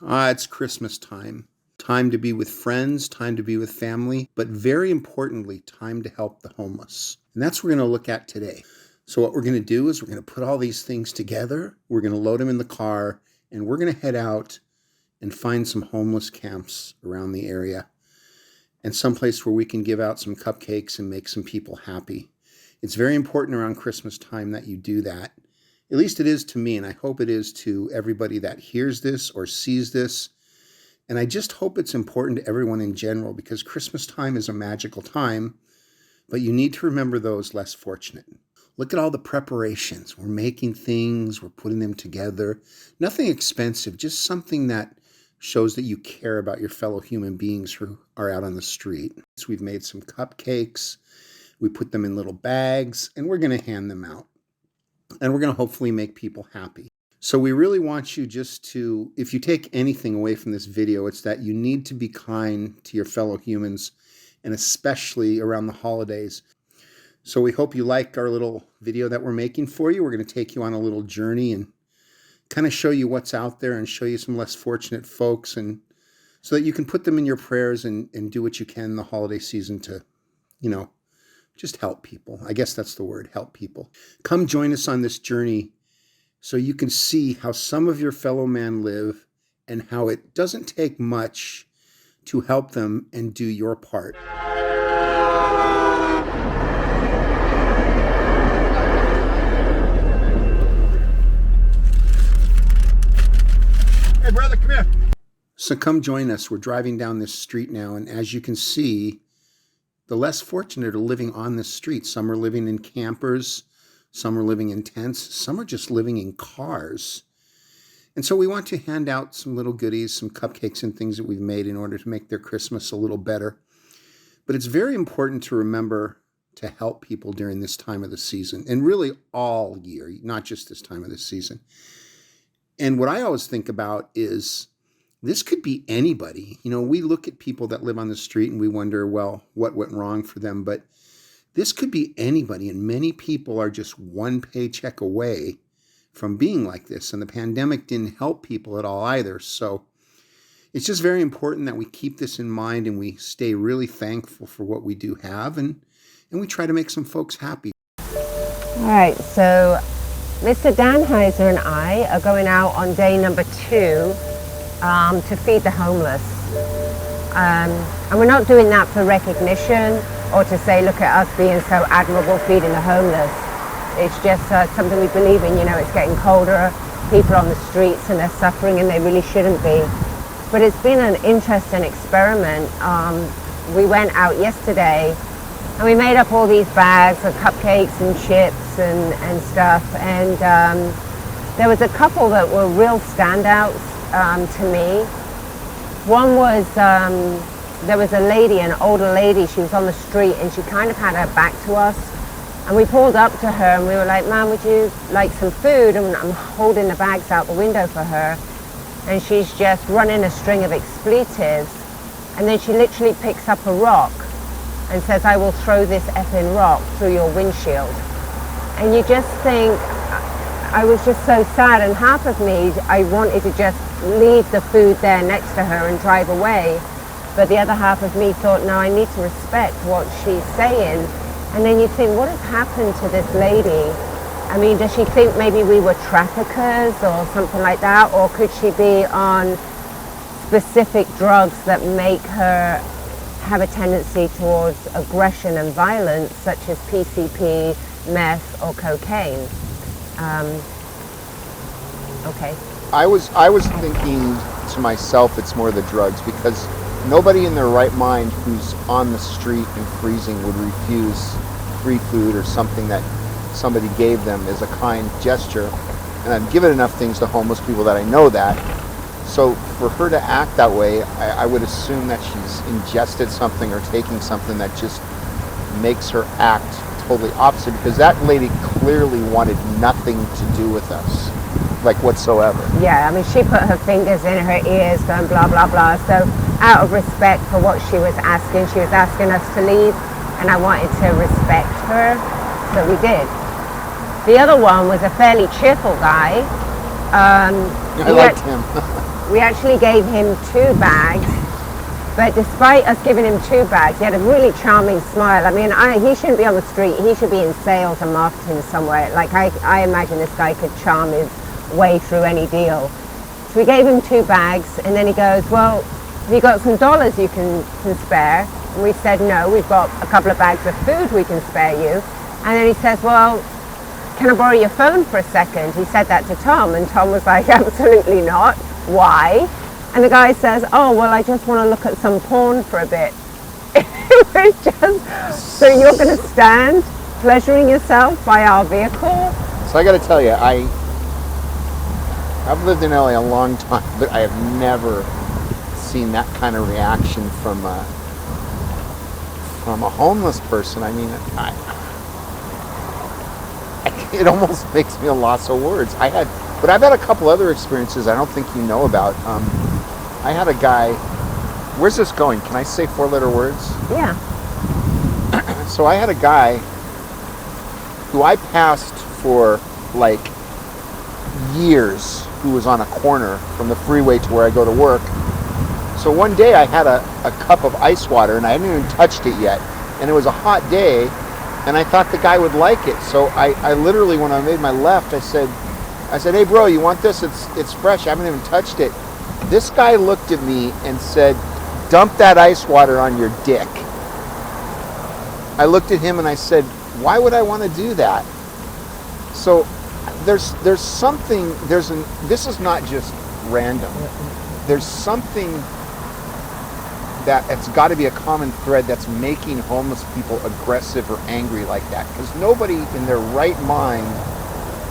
It's Christmas time. Time to be with friends, time to be with family, but very importantly, time to help the homeless. And that's what we're going to look at today. So what we're going to do is we're going to put all these things together. We're going to load them in the car, and we're going to head out and find some homeless camps around the area and someplace where we can give out some cupcakes and make some people happy. It's very important around Christmas time that you do that. At least it is to me, and I hope it is to everybody that hears this or sees this. And I just hope it's important to everyone in general, because Christmas time is a magical time, but you need to remember those less fortunate. Look at all the preparations. We're making things, we're putting them together. Nothing expensive, just something that shows that you care about your fellow human beings who are out on the street. So we've made some cupcakes, we put them in little bags, and we're going to hand them out. And we're going to hopefully make people happy. So we really want you just to, if you take anything away from this video, it's that you need to be kind to your fellow humans, and especially around the holidays. So we hope you like our little video that we're making for you. We're going to take you on a little journey and kind of show you what's out there and show you some less fortunate folks, and so that you can put them in your prayers and do what you can the holiday season to, just help people. I guess that's the word, help people. Come join us on this journey so you can see how some of your fellow men live and how it doesn't take much to help them and do your part. Hey brother, come here. So come join us. We're driving down this street now, and as you can see, the less fortunate are living on the street. Some are living in campers, some are living in tents, some are just living in cars. And so we want to hand out some little goodies, some cupcakes and things that we've made in order to make their Christmas a little better. But it's very important to remember to help people during this time of the season, and really all year, not just this time of the season. And what I always think about is, this could be anybody. We look at people that live on the street and we wonder, well, what went wrong for them? But this could be anybody, and many people are just one paycheck away from being like this. And the pandemic didn't help people at all either. So it's just very important that we keep this in mind and we stay really thankful for what we do have, and we try to make some folks happy. All right, so Mr. Danheiser and I are going out on day number 2 to feed the homeless. And we're not doing that for recognition or to say, look at us being so admirable feeding the homeless. It's just something we believe in. It's getting colder, people on the streets and they're suffering and they really shouldn't be. But it's been an interesting experiment. We went out yesterday and we made up all these bags of cupcakes and chips and stuff. And there was a couple that were real standouts to me. One was, there was a lady, an older lady, she was on the street and she kind of had her back to us. And we pulled up to her and we were like, ma'am, would you like some food? And I'm holding the bags out the window for her. And she's just running a string of expletives. And then she literally picks up a rock and says, I will throw this effing rock through your windshield. And you just think, I was just so sad, and half of me, I wanted to just leave the food there next to her and drive away. But the other half of me thought, no, I need to respect what she's saying. And then you think, what has happened to this lady? I mean, does she think maybe we were traffickers or something like that? Or could she be on specific drugs that make her have a tendency towards aggression and violence, such as PCP, meth, or cocaine? Okay. I was thinking to myself, it's more the drugs, because nobody in their right mind who's on the street and freezing would refuse free food or something that somebody gave them as a kind gesture. And I've given enough things to homeless people that I know that. So for her to act that way, I would assume that she's ingested something or taking something that just makes her act totally opposite, because that lady clearly wanted nothing to do with us, like whatsoever. Yeah, I mean, she put her fingers in her ears going blah, blah, blah. So out of respect for what she was asking us to leave, and I wanted to respect her, so we did. The other one was a fairly cheerful guy. I liked him. We actually gave him 2 bags, but despite us giving him 2 bags, he had a really charming smile. I mean, he shouldn't be on the street. He should be in sales and marketing somewhere. Like, I imagine this guy could charm his way through any deal. So we gave him 2 bags, and then he goes, well, have you got some dollars you can spare? And we said, no, we've got a couple of bags of food we can spare you. And then he says, well, can I borrow your phone for a second? He said that to Tom, and Tom was like, absolutely not. Why? And the guy says, oh, well, I just want to look at some porn for a bit. It was just, so you're going to stand pleasuring yourself by our vehicle? So I got to tell you, I've lived in LA a long time, but I have never seen that kind of reaction from a homeless person. I mean, it almost makes me a loss of words. But I've had a couple other experiences I don't think you know about. I had a guy. Where's this going? Can I say 4-letter words? Yeah. So I had a guy who I passed for like years, who was on a corner from the freeway to where I go to work. So one day I had a cup of ice water, and I hadn't even touched it yet, and it was a hot day, and I thought the guy would like it. So I literally, when I made my left, I said, hey bro, you want this? It's fresh, I haven't even touched it. This guy looked at me and said, dump that ice water on your dick. I looked at him and I said, why would I want to do that? So there's something, this is not just random. There's something that it's got to be a common thread that's making homeless people aggressive or angry like that. Because nobody in their right mind,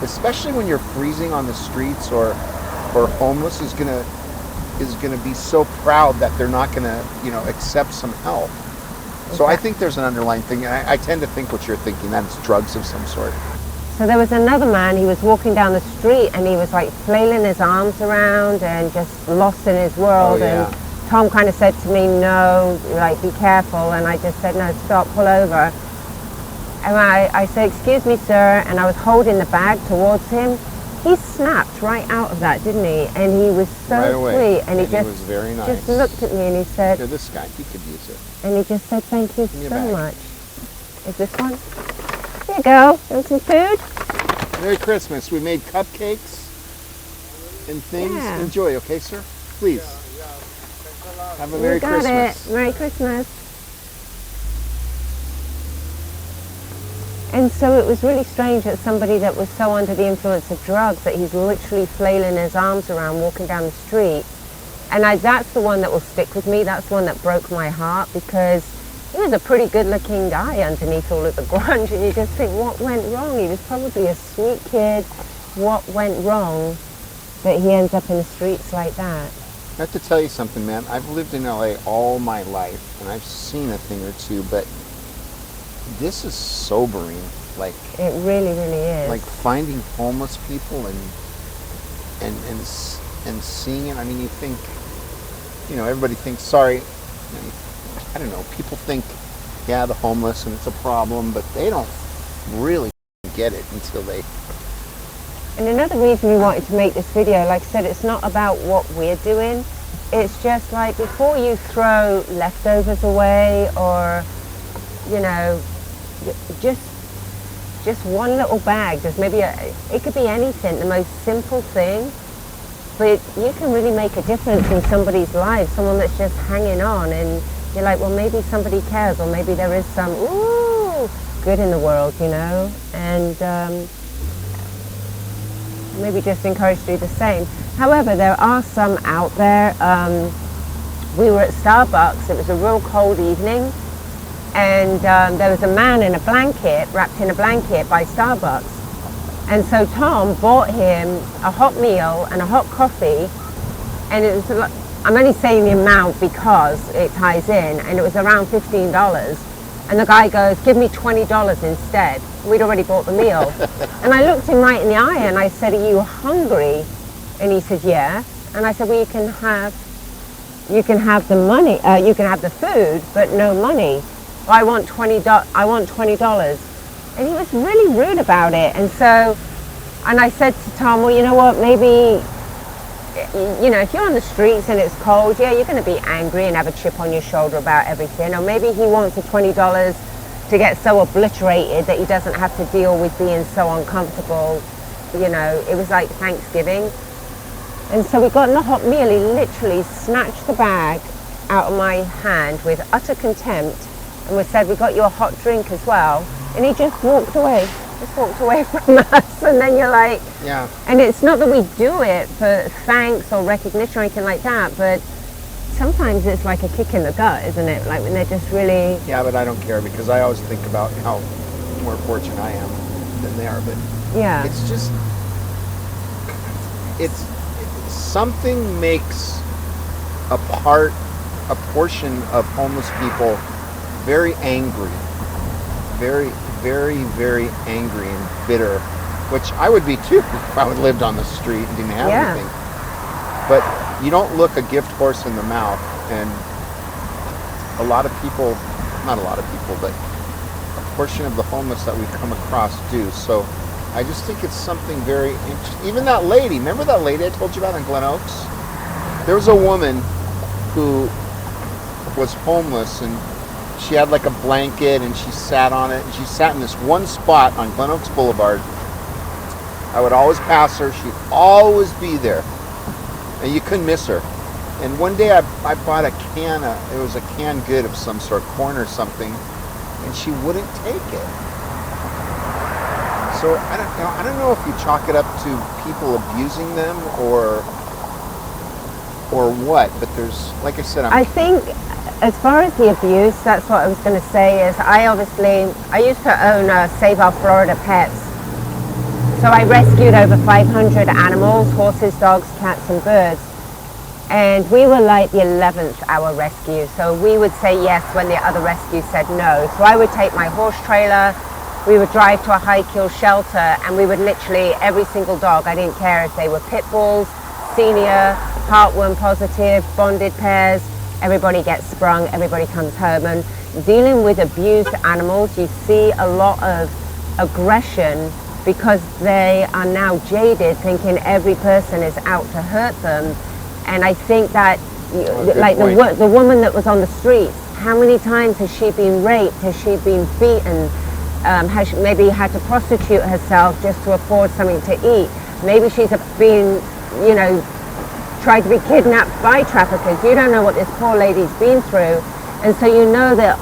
especially when you're freezing on the streets or homeless, is gonna be so proud that they're not gonna, accept some help. So I think there's an underlying thing, and I tend to think what you're thinking, that it's drugs of some sort. So there was another man, he was walking down the street and he was like flailing his arms around and just lost in his world. Oh, yeah. And Tom kind of said to me, no, like, be careful. And I just said, no, stop, pull over. And I said, excuse me, sir. And I was holding the bag towards him. He snapped right out of that, didn't he? And he was so right away. sweet. And he was very nice. just looked at me and he said, here, this guy, he could use it. And he just said, thank you so bag. much. Is this one? Here you go. Want some food? Merry Christmas. We made cupcakes and things. Yeah. Enjoy, okay, sir? Please. Have a Merry You got Christmas. it. Merry Christmas. And so it was really strange that somebody that was so under the influence of drugs that he's literally flailing his arms around walking down the street. And that's the one that will stick with me. That's the one that broke my heart, because he was a pretty good-looking guy underneath all of the grunge, and you just think, what went wrong? He was probably a sweet kid. What went wrong that he ends up in the streets like that? I have to tell you something, man. I've lived in LA all my life, and I've seen a thing or two, but this is sobering. Like, it really, really is. Like finding homeless people and seeing it. I mean, you think, everybody thinks, sorry, I don't know, people think, yeah, the homeless and it's a problem, but they don't really get it until they... And another reason we wanted to make this video, like I said, it's not about what we're doing. It's just like, before you throw leftovers away or, just one little bag, there's maybe it could be anything, the most simple thing, but you can really make a difference in somebody's life, someone that's just hanging on, and you're like, well, maybe somebody cares, or maybe there is some good in the world, and maybe just encourage to do the same. However, there are some out there. We were at Starbucks, it was a real cold evening, and there was a man in a blanket, wrapped in a blanket by Starbucks. And so Tom bought him a hot meal and a hot coffee, and it was, I'm only saying the amount because it ties in, and it was around $15. And the guy goes, give me $20 instead. We'd already bought the meal. And I looked him right in the eye and I said, are you hungry? And he said, yeah. And I said, well, you can have the money, you can have the food, but no money. Well, I want $20. And he was really rude about it. And I said to Tom, well, you know what, maybe you know, if you're on the streets and it's cold, yeah, you're going to be angry and have a chip on your shoulder about everything. Or maybe he wants the $20 to get so obliterated that he doesn't have to deal with being so uncomfortable. You know, it was like Thanksgiving. And so we got in the hot meal. He literally snatched the bag out of my hand with utter contempt and we said, we got you a hot drink as well. And he just walked away. Just walked away from us. And then you're like, Yeah. and it's not that we do it for thanks or recognition or anything like that, but sometimes it's like a kick in the gut, isn't it? Like when they're just really... Yeah, but I don't care because I always think about how more fortunate I am than they are. But Yeah. it's just, something makes a portion of homeless people very angry, very, very, very angry and bitter, which I would be too if I would lived on the street and didn't have Yeah. anything. But you don't look a gift horse in the mouth, and a lot of people, not a lot of people, but a portion of the homeless that we come across do. So I just think it's something very interesting. Even that lady, remember that lady I told you about in Glen Oaks? There was a woman who was homeless and she had like a blanket and she sat on it and she sat in this one spot on Glen Oaks Boulevard. I would always pass her. She'd always be there and you couldn't miss her. And one day I bought a can, it was a canned good of some sort, corn or something, and she wouldn't take it. So I don't know if you chalk it up to people abusing them or what, but there's, like I said, I think as far as the abuse, that's what I was going to say is I used to own Save Our Florida Pets. So I rescued over 500 animals, horses, dogs, cats and birds. And we were like the 11th hour rescue. So we would say yes when the other rescues said no. So I would take my horse trailer, we would drive to a high kill shelter and we would literally, every single dog, I didn't care if they were pit bulls, senior, heartworm positive, bonded pairs, everybody gets sprung, everybody comes home. And dealing with abused animals, you see a lot of aggression because they are now jaded, thinking every person is out to hurt them. And I think that, like the woman that was on the streets, how many times has she been raped? Has she been beaten? Has she maybe had to prostitute herself just to afford something to eat? Maybe she's been, you know, tried to be kidnapped by traffickers. You don't know what this poor lady's been through. And so you know that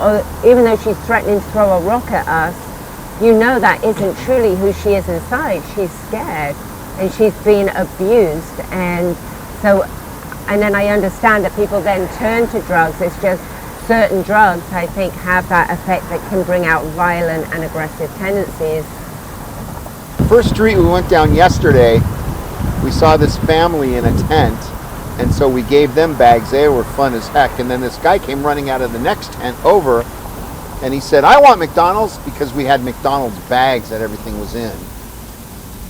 even though she's threatening to throw a rock at us, you know that isn't truly who she is inside. She's scared and she's been abused. And so, and then I understand that people then turn to drugs. It's just certain drugs, I think, have that effect that can bring out violent and aggressive tendencies. First street we went down yesterday, we saw this family in a tent, and so we gave them bags. They were fun as heck. And then this guy came running out of the next tent over, and he said, "I want McDonald's," because we had McDonald's bags that everything was in.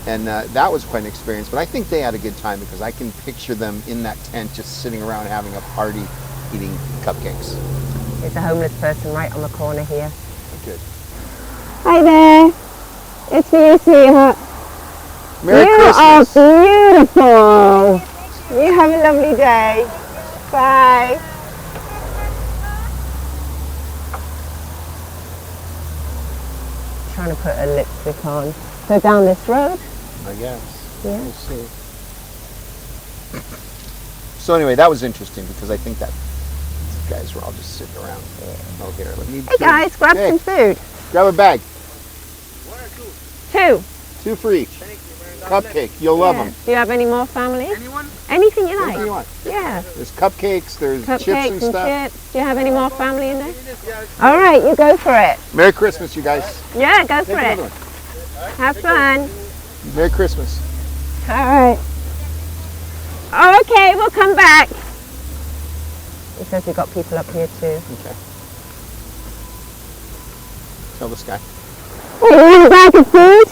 And that was quite an experience. But I think they had a good time because I can picture them in that tent just sitting around having a party, eating cupcakes. There's a homeless person right on the corner here. Good. Hi there. It's me, sweetheart. Merry You Christmas. are beautiful. You have a lovely day. Bye. Trying to put a lipstick on. Go down this road. I guess. Yeah. We'll see. So anyway, that was interesting because I think that these guys were all just sitting around. Oh, here, let me. Hey guys, grab some food. Grab a bag. Two. Two for each. Cupcake. You'll love them. Do you have any more family? Anyone? Anything you like. Anything you want. Yeah. There's cupcakes. There's chips Cupcakes and and stuff. chips. Do you have any more family in there? All right, you go for it. Merry Christmas, you guys. Yeah, go for Take it. another one. Have fun. Merry Christmas. All right. Oh, okay, we'll come back. He says we've got people up here too. Okay. Tell this guy. Hey, you want a bag of food?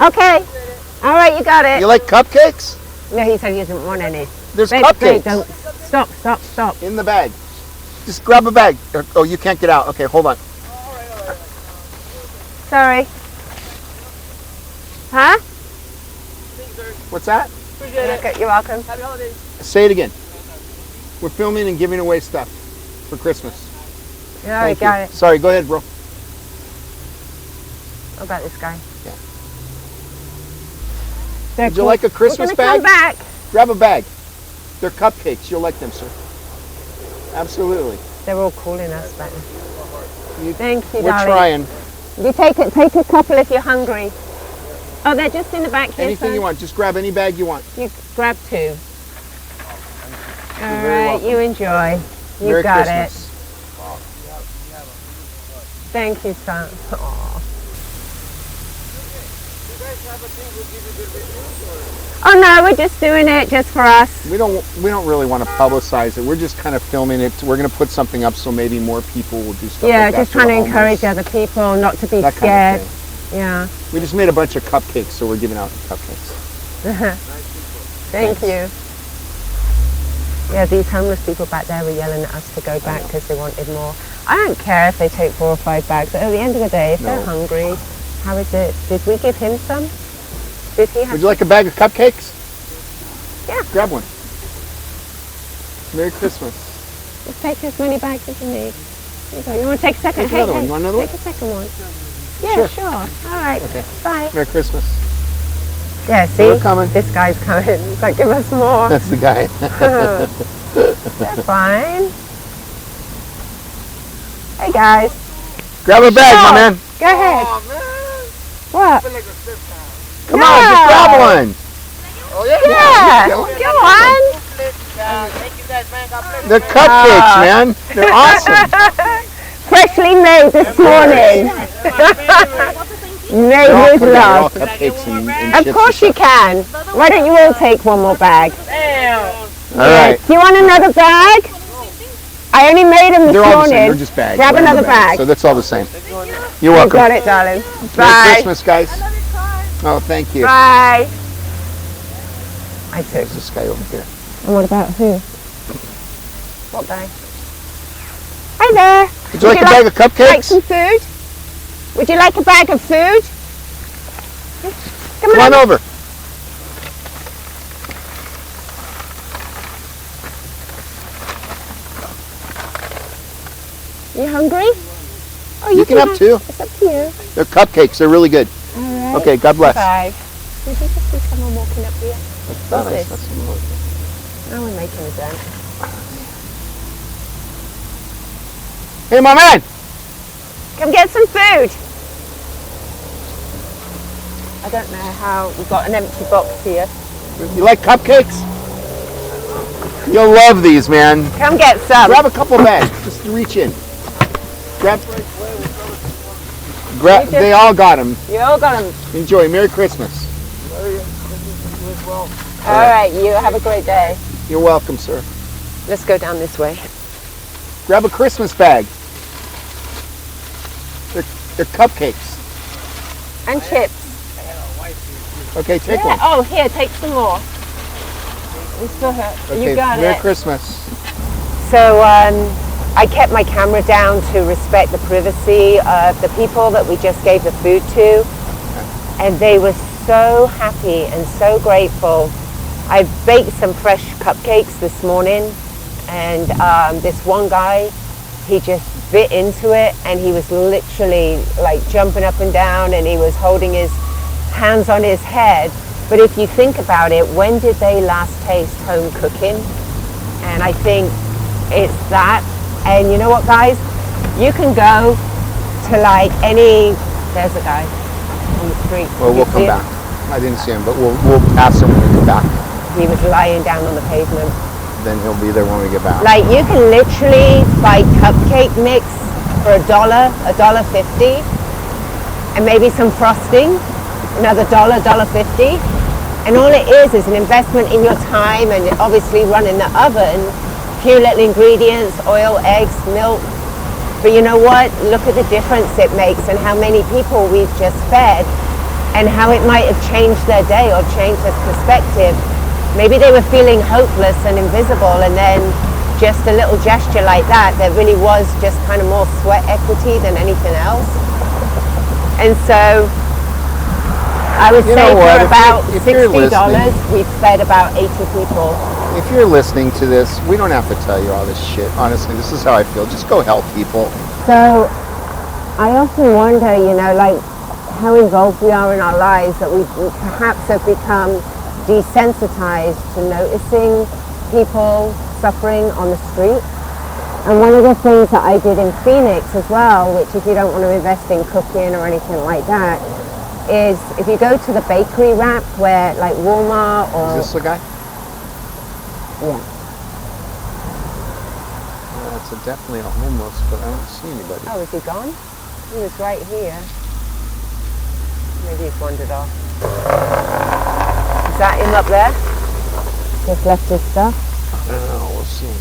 Okay. All right, you got it. You like cupcakes? No, he said he doesn't want any. There's Babe, cupcakes don't. Stop. in the bag. Just grab a bag. Oh, you can't get out. Okay, hold on. Sorry. Huh? What's that? Okay, you're welcome. Say it again. We're filming and giving away stuff for Christmas. Yeah, I got it. Sorry, go ahead, bro. What about this guy? Yeah. Would you like a Christmas bag? Come back. Grab a bag. They're cupcakes. You'll like them, sir. Absolutely. They're all calling us back. Thank you, We're darling. trying. You take a couple if you're hungry. Oh, they're just in the back here. Anything son. you want. Just grab any bag you want. You grab 2. All very right, welcome. you enjoy. You Merry got Christmas. it. Thank you, son. Aw. Oh no, we're just doing it just for us. We don't really want to publicize it. We're just kind of filming it. We're going to put something up so maybe more people will do stuff Yeah, like that. just trying to encourage other people not to be that scared. kind of thing. Yeah. We just made a bunch of cupcakes, so we're giving out cupcakes. Thank you. Yeah, these homeless people back there were yelling at us to go back because they wanted more. I don't care if they take 4 or 5 bags. At the end of the day, if they're hungry, how is it? Did we give him some? Did he have? Would you like a bag of cupcakes? Yeah. Grab one. Merry Christmas. Just take as many bags as you need. Here you go. You want to take a second? Take another one. You want another take one? a second one. Yeah, sure. All right. Okay. Bye. Merry Christmas. Yeah, see? We're coming. This guy's coming. He's like, give us more. That's the guy. They're fine. Hey, guys. Grab a bag, my man. Go ahead. Oh, man. What? Come on, just grab one. Oh, yeah. Yeah. Go on. Thank you guys, man. God bless you. They're cupcakes, man. They're awesome. Freshly made this morning. Made They're all with they're all love. cupcakes and Of chips course and you can. Why don't you all take one more bag? stuff. All right. Do you want another bag? I only made them this They're all the same. morning. They're just bags. Grab They're another bags. bag. So that's all the same. You're You welcome. got it, darling. Merry Bye. Christmas, guys. Oh, thank you. Bye. I took. There's this guy over here. And what about who? What guy? Hi there. Would you like a bag of Like cupcakes? some food? Would you like a bag of food? Come on over. You hungry? Oh, You can have 2. It's up to you. They're cupcakes. They're really good. All right. Okay, God bless. Bye. Did you just see someone walking up here? Nice. this? That's some more. Now we're making a dent. Hey, my man. Come get some food. I don't know how we've got an empty box here. You like cupcakes? You'll love these, man. Come get some. Grab a couple bags. Just reach in. Grab. They all got them. You all got them. Enjoy. Merry Christmas. All right, you have a great day. You're welcome, sir. Let's go down this way. Grab a Christmas bag. They're cupcakes. And chips. Okay, take Yeah. one. Oh, here, take some more. We still have. Okay, You got Merry it. Christmas. So I kept my camera down to respect the privacy of the people that we just gave the food to, and they were so happy and so grateful. I baked some fresh cupcakes this morning, and this one guy, he just bit into it, and he was literally like jumping up and down, and he was holding his hands on his head. But if you think about it, when did they last taste home cooking? And I think it's that. And you know what, guys? You can go to like any, there's a guy on the street. Well, You we'll see come him? back. I didn't see him, but we'll pass him when we get back. He was lying down on the pavement. Then he'll be there when we get back. Like, you can literally buy cupcake mix for $1.50, and maybe some frosting, another $1.50. And all it is an investment in your time, and obviously running the oven, few little ingredients, oil, eggs, milk. But you know what? Look at the difference it makes, and how many people we've just fed, and how it might have changed their day or changed their perspective. Maybe they were feeling hopeless and invisible, and then just a little gesture like that really was just kind of more sweat equity than anything else. And so I would You say know what? for about If you're $60, we've fed about 80 people. If you're listening to this, we don't have to tell you all this shit. Honestly, this is how I feel. Just go help people. So I often wonder, like how involved we are in our lives, that we perhaps have become desensitized to noticing people suffering on the street. And one of the things that I did in Phoenix as well, which if you don't want to invest in cooking or anything like that, is if you go to the bakery rack where like Walmart or... Is this the guy? Yeah. It's definitely a homeless, but I don't see anybody. Oh, is he gone? He was right here. Maybe he's wandered off. Is that him up there? Just left his stuff? I don't know, we'll see.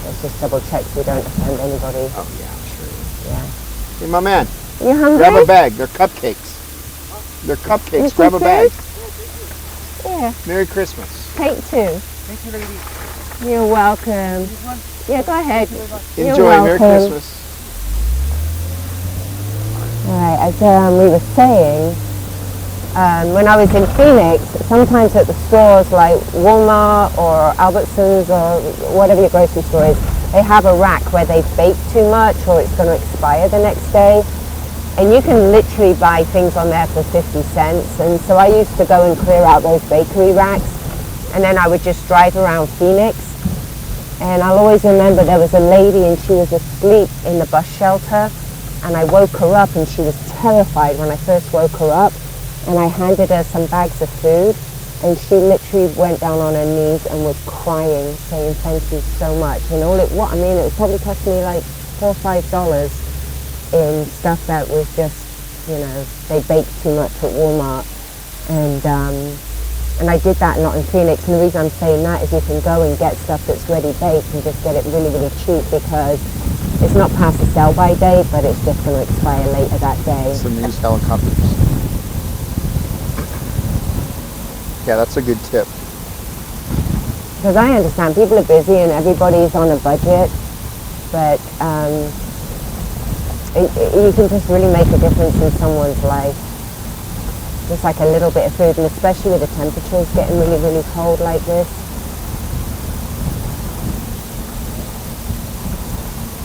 Let's just double check so we don't offend anybody. Oh yeah, I'm sure. Yeah. Hey, my man, You hungry? grab a bag. They're cupcakes. They're cupcakes. You Grab a some bag. food? Yeah. Merry Christmas. Take two. Thank you, lady. You're welcome. Yeah, go ahead. You're Enjoy. Merry welcome. Christmas. Alright, as we were saying, when I was in Phoenix, sometimes at the stores like Walmart or Albertsons or whatever your grocery store is, they have a rack where they've baked too much or it's going to expire the next day. And you can literally buy things on there for 50 cents. And so I used to go and clear out those bakery racks. And then I would just drive around Phoenix. And I'll always remember there was a lady and she was asleep in the bus shelter. And I woke her up and she was terrified when I first woke her up. And I handed her some bags of food. And she literally went down on her knees and was crying, saying thank you so much. And it was probably cost me like $4 or $5 in stuff that was just, they baked too much at Walmart. And I did that not in Phoenix. And the reason I'm saying that is you can go and get stuff that's ready baked and just get it really, really cheap because it's not past the sell-by date, but it's just going to expire later that day. Some used helicopters. Yeah, that's a good tip. Because I understand people are busy and everybody's on a budget, but you can just really make a difference in someone's life. Just like a little bit of food, and especially with the temperatures getting really, really cold like this.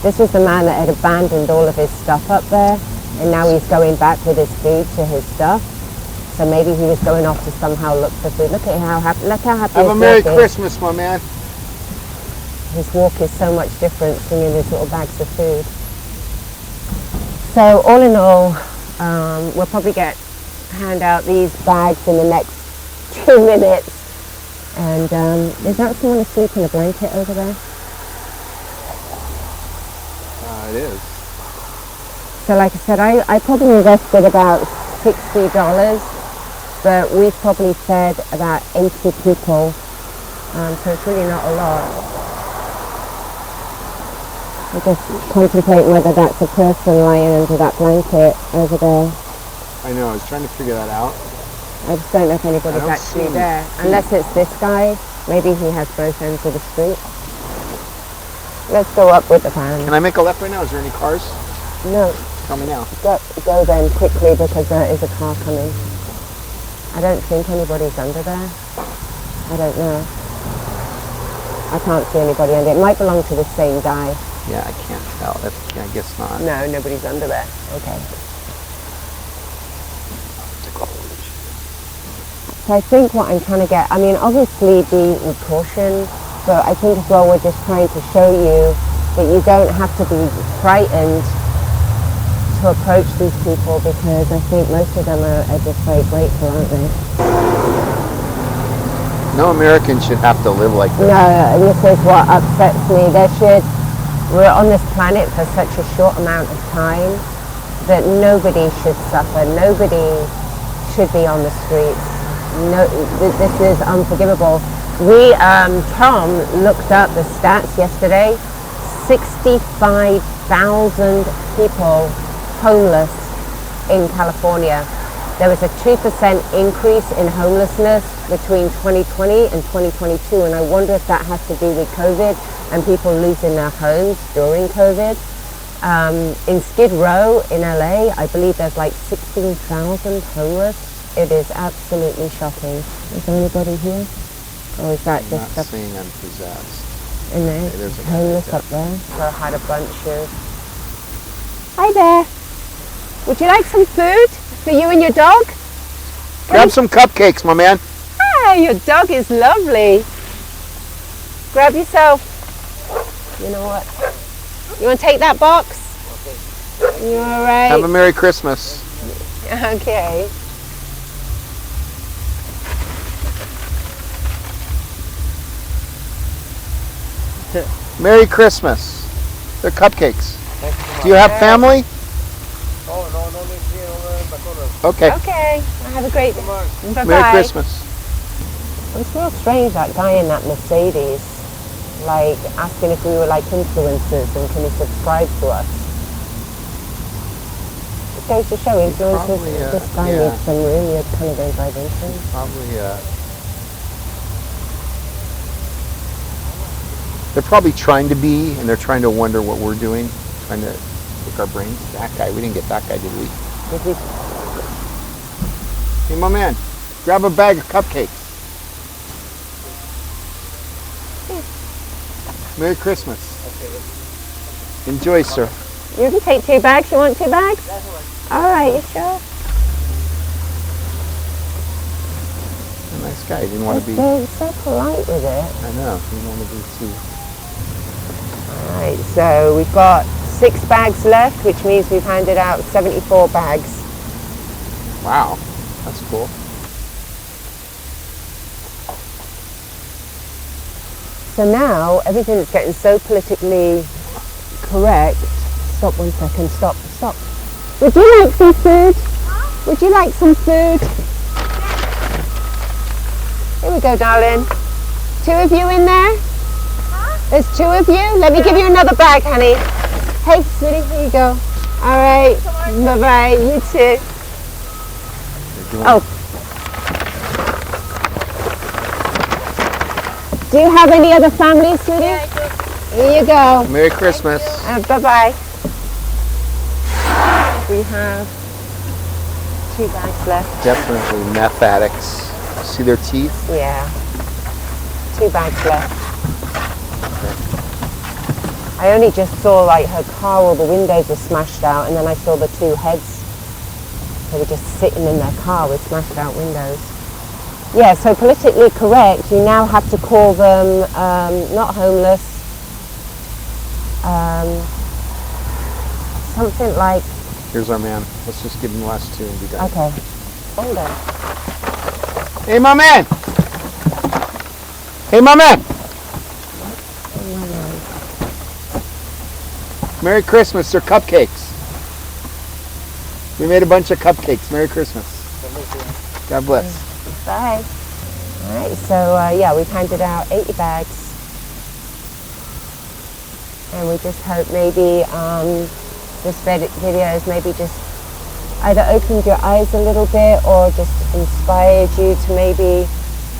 This was the man that had abandoned all of his stuff up there, and now he's going back with his food to his stuff. So maybe he was going off to somehow look for food. Look at how happy Have a Merry Christmas, my man. His walk is so much different seeing his little bags of food. So all in all, we'll probably hand out these bags in the next 2 minutes. And is that someone asleep in a blanket over there? It is. So like I said, I probably invested about $60, but we've probably fed about 80 people. So it's really not a lot. I'm just contemplating whether that's a person lying under that blanket over there. I know, I was trying to figure that out. I just don't know if anybody's actually there. Unless it's this guy, maybe he has both ends of the street. Let's go up with the van. Can I make a left right now? Is there any cars? No. Tell me now. Go then quickly because there is a car coming. I don't think anybody's under there. I don't know. I can't see anybody under it. It might belong to the same guy. Yeah, I can't tell. I guess not. No, nobody's under there. Okay. So I think what I'm trying to get, obviously be with caution, but I think as well we're just trying to show you that you don't have to be frightened to approach these people because I think most of them are just very grateful, aren't they? No American should have to live like this. No, and this is what upsets me. We're on this planet for such a short amount of time that nobody should suffer. Nobody should be on the streets. No, this is unforgivable. Tom looked up the stats yesterday. 65,000 people homeless in California. There was a 2% increase in homelessness between 2020 and 2022, and I wonder if that has to do with COVID and people losing their homes during COVID. In Skid Row in LA, I believe there's like 16,000 homeless. It is absolutely shocking. Is there anybody here? Or is that I'm just not saying I'm possessed. in there? Okay, there's a guy Homeless right up there. So I had a bunch of... Hi there. Would you like some food for you and your dog? Grab some cupcakes, my man. Hey, your dog is lovely. Grab yourself. You know what? You want to take that box? Okay. You all right? Have a Merry Christmas. Okay. Merry Christmas. They're cupcakes. Do you have family? Oh, no, no live here over in Bacolas. Okay. Okay. Have a great day. Bye-bye. Merry Christmas. It's real strange, that guy in that Mercedes, like asking if we were like influencers and can he subscribe to us. It goes to show influencers. probably, This guy yeah. needs some room. You're kind of going vibration. They're probably trying to be, and they're trying to wonder what we're doing, trying to pick our brains. That guy, we didn't get that guy, did we? Did we? Hey, my man, grab a bag of cupcakes. Merry Christmas. Enjoy, sir. You can take 2 bags. You want 2 bags? All right, you sure? A nice guy. He didn't want to be. They're so polite with it. I know. He didn't want to be too. All right, so we've got 6 bags left, which means we've handed out 74 bags. Wow, that's cool. So now everything is getting so politically correct. Stop 1 second. Stop. Stop. Would you like some food? Would you like some food? Here we go, darling. 2 of you in there? There's 2 of you? Let me give you another bag, honey. Hey, sweetie, here you go. All right. Bye-bye. You too. Oh. Do you have any other family, sweetie? Yeah, I do. Here you go. Merry Christmas. Bye-bye. We have 2 bags left. Definitely meth addicts. See their teeth? Yeah. 2 bags left. I only just saw like her car, all the windows were smashed out, and then I saw the 2 heads. They were just sitting in their car with smashed out windows. Yeah, so politically correct, you now have to call them not homeless, something like... Here's our man. Let's just give him the last 2 and be done. Okay. Hold on. Hey, my man! Hey, my man! Merry Christmas. They're cupcakes. We made a bunch of cupcakes. Merry Christmas. God bless. Bye. All right, so yeah, we've handed out 80 bags. And we just hope maybe this video has maybe just either opened your eyes a little bit or just inspired you to maybe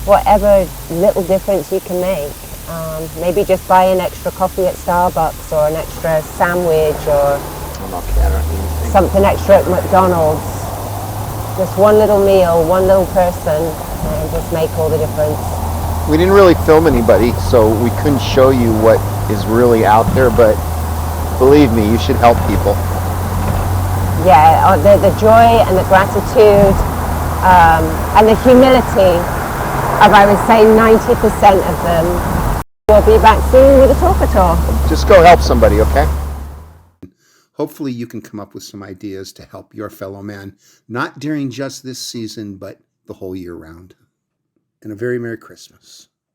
whatever little difference you can make. Maybe just buy an extra coffee at Starbucks or an extra sandwich or something extra at McDonald's. Just one little meal, one little person, and just make all the difference. We didn't really film anybody, so we couldn't show you what is really out there, but believe me, you should help people. Yeah, the joy and the gratitude and the humility of, I would say, 90% of them. We'll be back soon with a talk tour. Just go help somebody, okay? Hopefully you can come up with some ideas to help your fellow man, not during just this season, but the whole year round. And a very Merry Christmas.